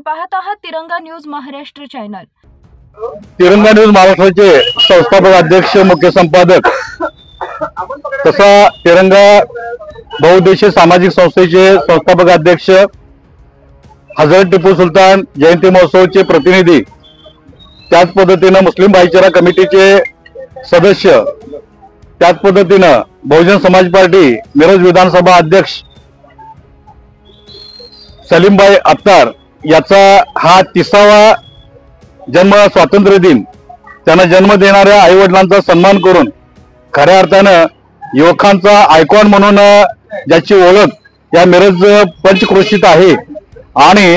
आपण पाहत आहात तिरंगा न्यूज महाराष्ट्र चॅनल। तिरंगा न्यूज महाराष्ट्राचे संस्थापक अध्यक्ष मुख्य संपादक तसा तिरंगा बहुउद्देशीय सामाजिक संस्थेचे संस्थापक अध्यक्ष हजरत टिपू सुलतान जयंती महोत्सवचे प्रतिनिधी, त्याच पद्धतीने मुस्लिम भाईचारा कमिटीचे सदस्य, त्याच पद्धतीने बहुजन समाज पार्टी मिरज विधानसभा अध्यक्ष सलीमभाई अत्तार याचा हा 30वा जन्म स्वातंत्र्य दिन, त्यांना जन्म देणाऱ्या आई वडिलांचा सन्मान करून खऱ्या अर्थानं युवकांचा आयकॉन म्हणून ज्याची ओळख या मिरज पंचक्रोशीत आहे आणि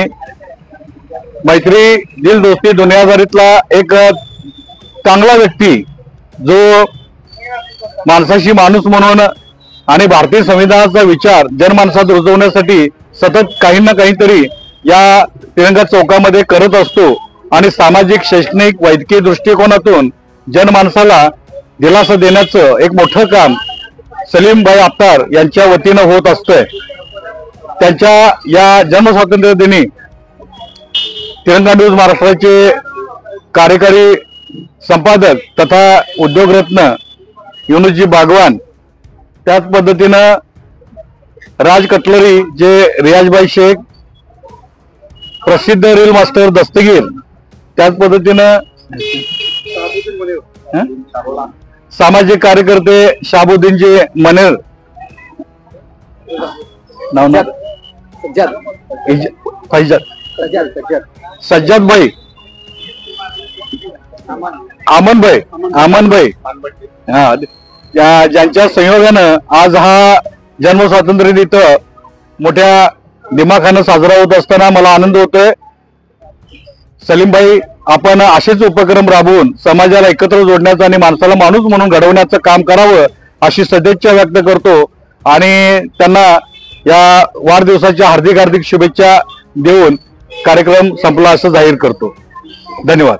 मैत्री दिल दोस्ती दुनियादारीतला एक चांगला व्यक्ती, जो माणसाशी माणूस म्हणून आणि भारतीय संविधानाचा विचार जनमानसात रुजवण्यासाठी सतत काही ना काहीतरी या तिरंगा चौकामध्ये करत असतो आणि सामाजिक, शैक्षणिक, वैद्यकीय दृष्टिकोनातून जनमानसाला दिलासा देण्याचं एक मोठं काम सलीमभाई अत्तार यांच्या वतीनं होत असतंय। त्यांच्या या जन्मस्वातंत्र्य दिनी तिरंगा न्यूज महाराष्ट्राचे कार्यकारी संपादक तथा उद्योगरत्न युनुसजी बागवान, त्याच पद्धतीनं राज कटलरी जे रियाजभाई शेख, प्रसिद्ध रील मास्टर दस्तगीर, त्याच पद्धतीनं सामाजिक कार्यकर्ते शाबुद्दीनजी मनेर, सज्जाद भाई, अमन भाई, ज्यांच्या संयोगानं आज हा जन्म स्वातंत्र्य दिन मोठ्या दिमाखानं साजरा होत असताना मला आनंद होतोय। सलीमभाई, आपण असेच उपक्रम राबवून समाजाला एकत्र जोडण्याचं आणि माणसाला माणूस म्हणून घडवण्याचं काम करावं अशी सदिच्छा व्यक्त करतो आणि त्यांना या वाढदिवसाच्या हार्दिक हार्दिक शुभेच्छा देऊन कार्यक्रम संपला असं जाहीर करतो। धन्यवाद।